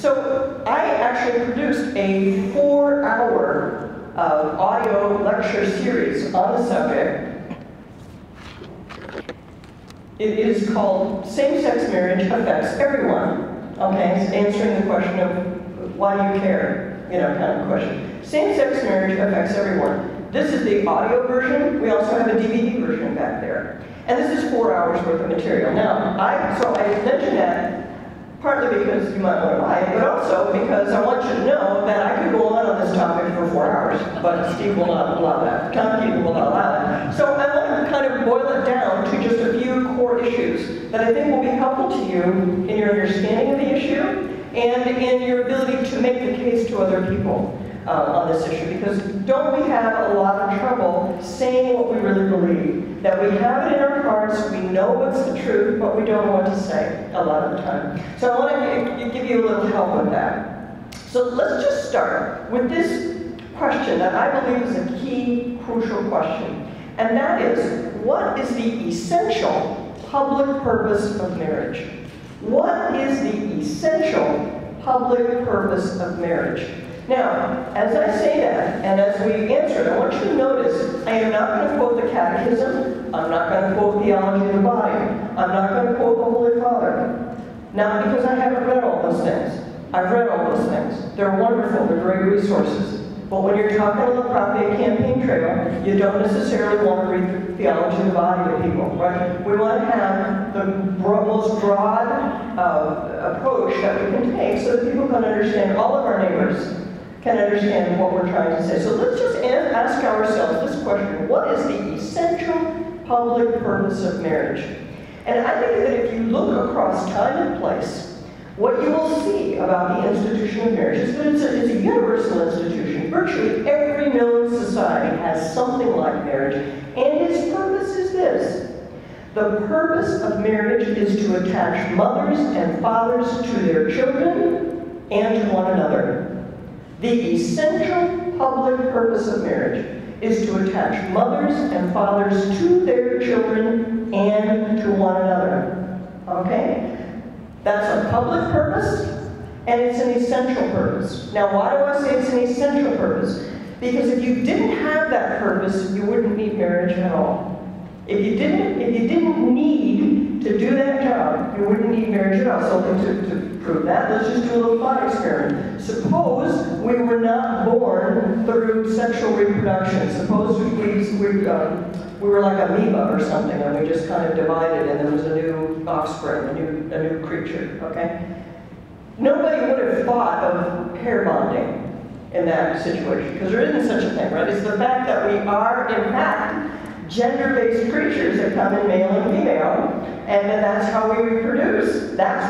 So I actually produced a 4-hour audio lecture series on the subject. It is called Same-Sex Marriage Affects Everyone. Okay, it's answering the question of why do you care, kind of question. Same-sex marriage affects everyone. This is the audio version. We also have a DVD version back there. And this is 4 hours worth of material. Now, I mentioned that partly because you might want to buy it, but also because I want you to know that I could go on this topic for 4 hours, but Steve will not allow that. Timekeeping will not allow that. So I want to kind of boil it down to just a few core issues that I think will be helpful to you in your understanding of the issue and in your ability to make the case to other people on this issue. Because don't we have a lot of trouble saying what we really believe? That we have it in our hearts, we know what's the truth, but we don't know what to say a lot of the time. So I want to give you a little help with that. So let's just start with this question that I believe is a key, crucial question. And that is, what is the essential public purpose of marriage? What is the essential public purpose of marriage? Now, as I say that, and as we answer it, I want you to notice, I am not going to quote the Catechism, I'm not going to quote Theology of the Body, I'm not going to quote the Holy Father. Not because I haven't read all those things. I've read all those things. They're wonderful, they're great resources. But when you're talking on the propaganda campaign trail, you don't necessarily want to read the Theology of the Body to people, right? We want to have the most broad approach that we can take so that people can understand, all of our neighbors can understand what we're trying to say. So let's just ask ourselves this question: what is the essential public purpose of marriage? And I think that if you look across time and place, what you will see about the institution of marriage is that it's a universal institution. Virtually every known society has something like marriage, and its purpose is this. The purpose of marriage is to attach mothers and fathers to their children and to one another. The essential public purpose of marriage is to attach mothers and fathers to their children and to one another. Okay? That's a public purpose, and it's an essential purpose. Now, why do I say it's an essential purpose? Because if you didn't have that purpose, you wouldn't need marriage at all. If you didn't need to do that job, you wouldn't need marriage at all. So to prove that, let's just do a little thought experiment. Suppose we were not born through sexual reproduction. Suppose we were like amoeba or something, and we just kind of divided, and there was a new offspring, a new creature. Okay? Nobody would have thought of pair bonding in that situation, because there isn't such a thing, right? It's the fact that we are, in fact, gender-based creatures that come in male and female, and then that's how we reproduce. That's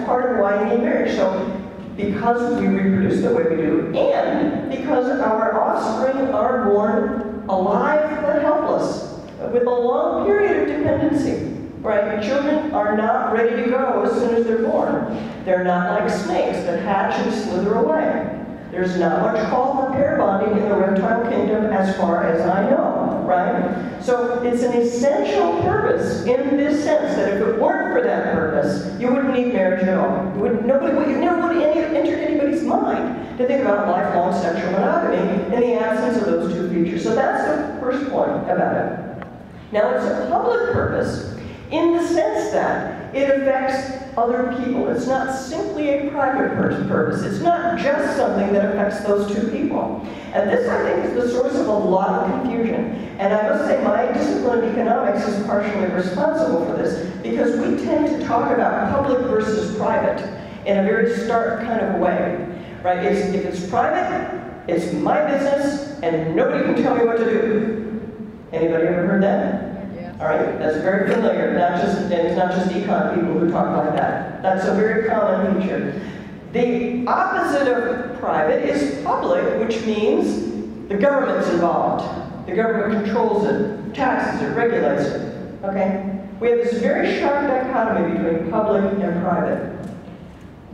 part of why you need marriage. So because we reproduce the way we do, and because our offspring are born alive but helpless, with a long period of dependency, right? Children are not ready to go as soon as they're born. They're not like snakes that hatch and slither away. There's not much call for pair bonding in the reptile kingdom as far as I know, right? So it's an essential purpose in this sense that if it weren't for that purpose, you wouldn't need marriage at all. It never would enter anybody's mind to think about lifelong sexual monogamy in the absence of those two features. So that's the first point about it. Now, it's a public purpose in the sense that it affects other people. It's not simply a private purpose. It's not just something that affects those two people. And this, I think, is the source of a lot of confusion. And I must say my discipline of economics is partially responsible for this, because we tend to talk about public versus private in a very stark kind of way. Right? If it's private, it's my business, and nobody can tell me what to do. Anybody ever heard that? All right, that's very familiar. It's not just econ people who talk like that. That's a very common feature. The opposite of private is public, which means the government's involved. The government controls it, taxes it, regulates it. Okay? We have this very sharp dichotomy between public and private.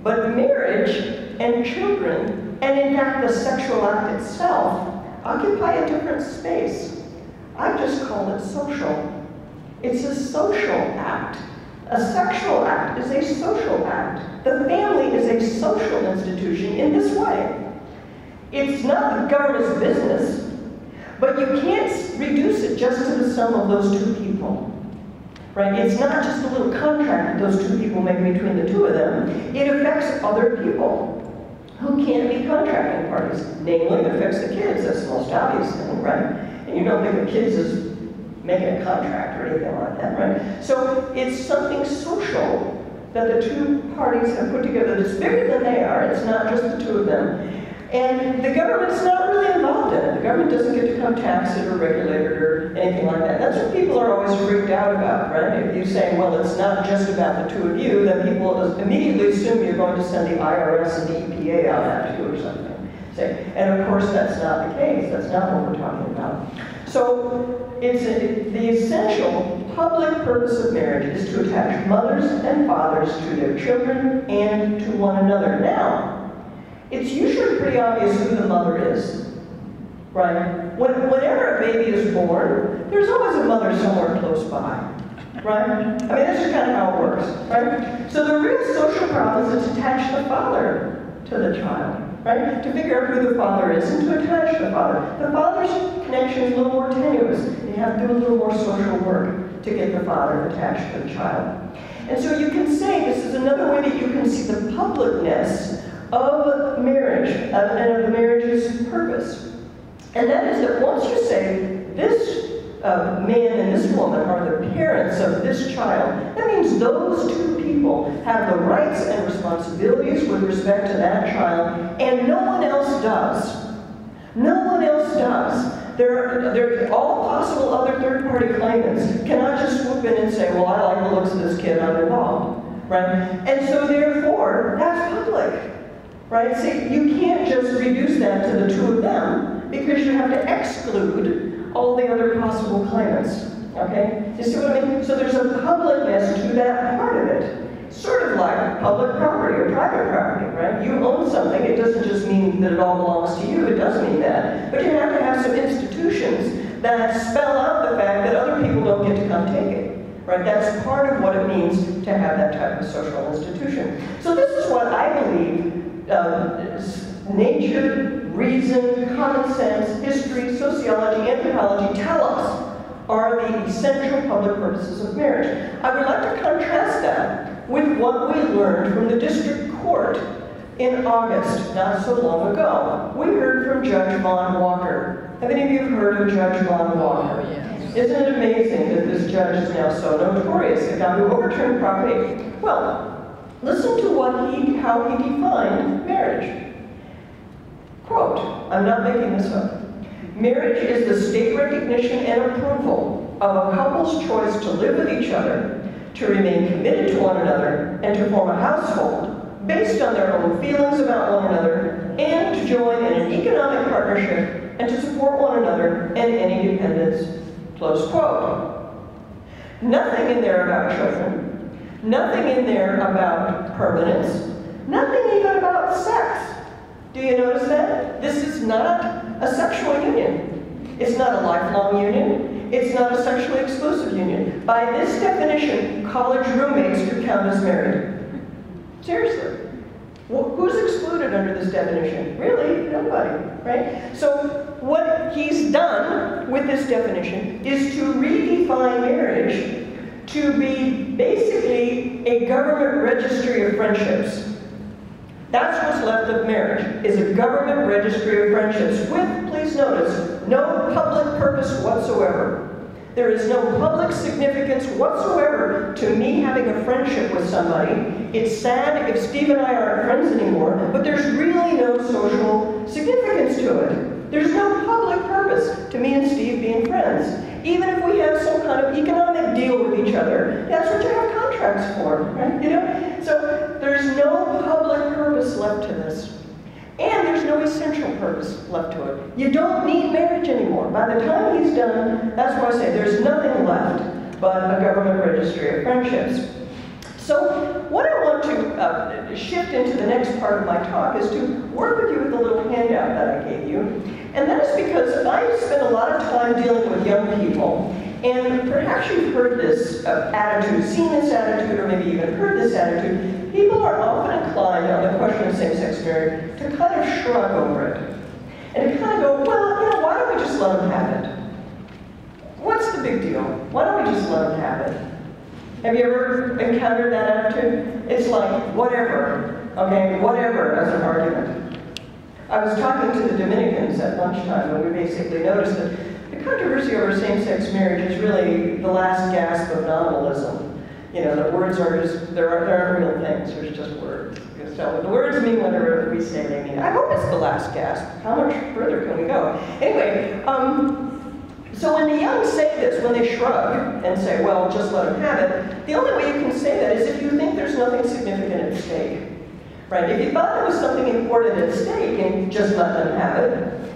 But marriage and children, and in fact the sexual act itself, occupy a different space. I just call it social. It's a social act. A sexual act is a social act. The family is a social social institution in this way. It's not the government's business, but you can't reduce it just to the sum of those two people. Right? It's not just a little contract that those two people make between the two of them. It affects other people who can't be contracting parties. Namely, it affects the kids. That's the most obvious thing, right? And you don't think of kids as making a contract or anything like that, right? So it's something social that the two parties have put together that's bigger than they are. It's not just the two of them. And the government's not really involved in it. The government doesn't get to come tax it or regulate it or anything like that. That's what people are always freaked out about, right? If you say, well, it's not just about the two of you, then people immediately assume you're going to send the IRS and the EPA out after you or something. And of course, that's not the case. That's not what we're talking about. So the essential public purpose of marriage is to attach mothers and fathers to their children and to one another. Now, it's usually pretty obvious who the mother is, right? Whenever a baby is born, there's always a mother somewhere close by, right? I mean, that's just kind of how it works, right? So the real social problem is to attach the father to the child, right? To figure out who the father is and to attach the father. The father's connection is a little more tenuous. You have to do a little more social work to get the father attached to the child. And so you can say, this is another way that you can see the publicness of marriage and of the marriage's purpose. And that is that once you say this man and this woman are the parents of this child, that means those two people have the rights and responsibilities with respect to that child, and no one else does. No one else does. All possible other third-party claimants cannot just swoop in and say, well, I like the looks of this kid, I'm involved. Right? And so therefore, that's public. Right? See, you can't just reduce that to the two of them because you have to exclude all the other possible claimants. Okay? You see what I mean? So there's a publicness to that part of it. Sort of like public property or private property, right? You own something, it doesn't just mean that it all belongs to you, it does mean that. But you have to have some institutions that spell out the fact that other people don't get to come take it. Right? That's part of what it means to have that type of social institution. So this is what I believe nature, reason, common sense, history, sociology, anthropology tell us are the essential public purposes of marriage. I would like to contrast that with what we learned from the district court in August, not so long ago. We heard from Judge Vaughn Walker. Have any of you heard of Judge Vaughn Walker? Oh, yes. Isn't it amazing that this judge is now so notorious, the guy who overturned Prop 8? Well, listen to how he defined marriage. Quote, I'm not making this up. Marriage is the state recognition and approval of a couple's choice to live with each other, to remain committed to one another, and to form a household based on their own feelings about one another, and to join in an economic partnership and to support one another and any dependents. Close quote. Nothing in there about children, nothing in there about permanence, nothing even about sex. Do you notice that? This is not a sexual union. It's not a lifelong union. It's not a sexually exclusive union. By this definition, college roommates could count as married. Seriously. Who's excluded under this definition? Really? Nobody, right? So what he's done with this definition is to redefine marriage to be basically a government registry of friendships. That's what's left of marriage, is a government registry of friendships with, please notice, no public purpose whatsoever. There is no public significance whatsoever to me having a friendship with somebody. It's sad if Steve and I aren't friends anymore, but there's really no social significance to it. There's no public purpose to me and Steve being friends. Even if we have some kind of economic deal with each other, that's what you have contracts for, right? You know? So there's no public purpose left to this. And there's no essential purpose left to it. You don't need marriage anymore. By the time he's done, that's why I say there's nothing left but a government registry of friendships. So what I want to shift into the next part of my talk is to work with you with the little handout that I gave you. And that is because I spend a lot of time dealing with young people. And perhaps you've heard this attitude, seen this attitude, or maybe even heard this attitude. People are often inclined on the question of same-sex marriage to kind of shrug over it. And to kind of go, well, you know, why don't we just let them have it? What's the big deal? Why don't we just let them have it? Have you ever encountered that attitude? It's like, whatever, okay, whatever as an argument. I was talking to the Dominicans at lunchtime, and we basically noticed that the controversy over same-sex marriage is really the last gasp of nominalism. You know, the words are just, there aren't real things, there's just words. So the words mean whatever we say they mean. I hope it's the last gasp. How much further can we go? Anyway, so when the young say this, when they shrug and say, well, just let them have it, the only way you can say that is if you think there's nothing significant at stake. Right? If you thought there was something important at stake and just let them have it,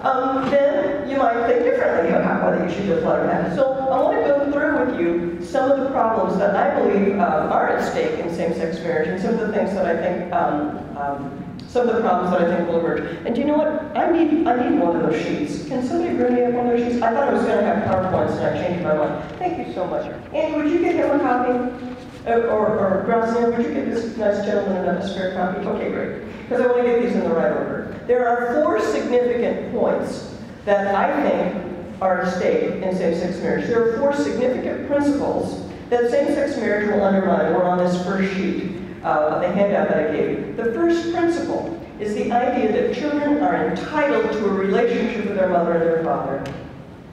then you might think differently about whether you should just let them have it. So I want to go through with you some of the problems that I believe are at stake in same-sex marriage, and some of the things that I think, some of the problems that I think will emerge. And do you know what? I need one of those sheets. Can somebody bring me up one of those sheets? I thought I was going to have PowerPoints, and I changed my mind. Thank you so much. Andy, would you get him a copy? Or Gracian, would you get this nice gentleman a spare copy? Okay, great. Because I want to get these in the right order. There are 4 significant points that I think are at stake in same-sex marriage. There are 4 significant principles that same-sex marriage will undermine. We're on this first sheet, the handout that I gave you. The first principle is the idea that children are entitled to a relationship with their mother and their father.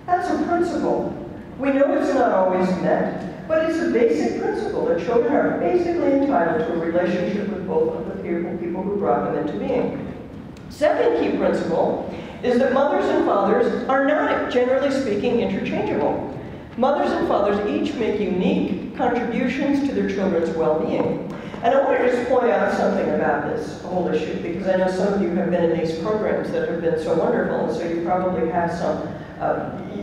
That's a principle. We know it's not always met. But it's a basic principle that children are basically entitled to a relationship with both of the people who brought them into being. Second key principle is that mothers and fathers are not, generally speaking, interchangeable. Mothers and fathers each make unique contributions to their children's well-being. And I want to just point out something about this whole issue, because I know some of you have been in these programs that have been so wonderful, and so you probably have some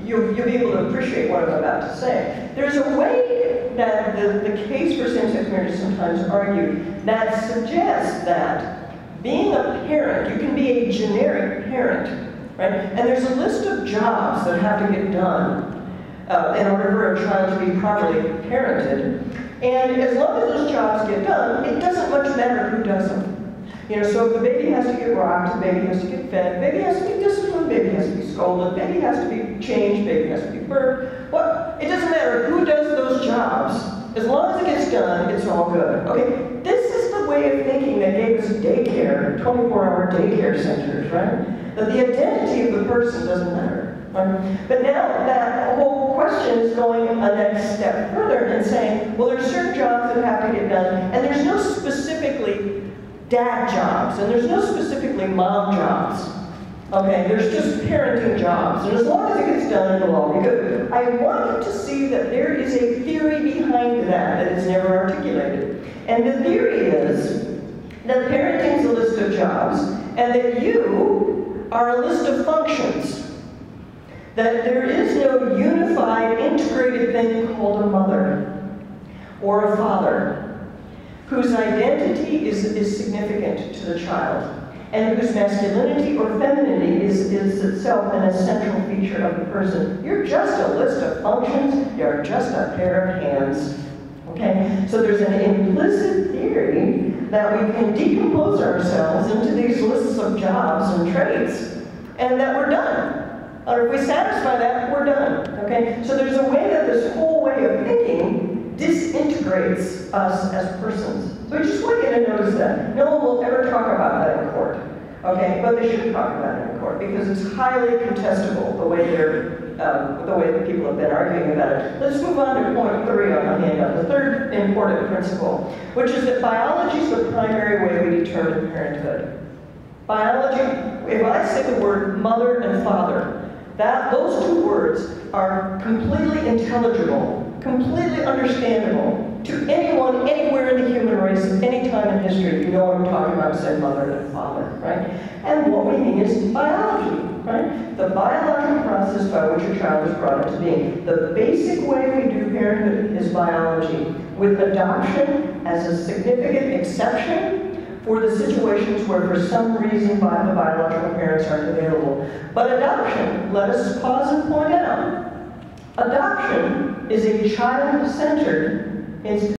you'll be able to appreciate what I'm about to say. There's a way that the case for same-sex marriage is sometimes argued that suggests that being a parent, you can be a generic parent, right? And there's a list of jobs that have to get done in order for a child to be properly parented. And as long as those jobs get done, it doesn't much matter who does them. You know, so if the baby has to get rocked, the baby has to get fed, baby has to be disciplined, baby has to be scolded, baby has to be changed, baby has to be burped. Well, it doesn't matter who does those jobs. As long as it gets done, it's all good. Okay, this is the way of thinking that gave us daycare, 24-hour daycare centers, right? That the identity of the person doesn't matter. Right? But now that whole question is going a next step further and saying, well, there's certain jobs that have to get done, and there's no specifically dad jobs, and there's no specifically mom jobs. Okay, there's just parenting jobs, and as long as it gets done, it'll all be good. I want you to see that there is a theory behind that is never articulated. And the theory is that parenting is a list of jobs, and that you are a list of functions. That there is no unified, integrated thing called a mother or a father, whose identity is significant to the child, and whose masculinity or femininity is itself an essential feature of the person. You're just a list of functions, you're just a pair of hands. Okay? So there's an implicit theory that we can decompose ourselves into these lists of jobs and traits, and that we're done. Or if we satisfy that, we're done. Okay? So there's a way that this whole way of thinking disintegrates us as persons. So I just want you to notice that. No one will ever talk about that in court. Okay? But they should talk about it in court because it's highly contestable the way that people have been arguing about it. Let's move on to point 3 on the handout, the third important principle, which is that biology is the primary way we determine parenthood. Biology, if I say the word mother and father, those 2 words are completely intelligible, completely understandable to anyone, anywhere in the human race, at any time in history. You know what I'm talking about, say mother and father, right? And what we mean is biology, right? The biological process by which a child is brought into being. The basic way we do parenthood is biology, with adoption as a significant exception for the situations where for some reason the biological parents aren't available. But adoption, let us pause and point out, Adoption is a child-centered institution.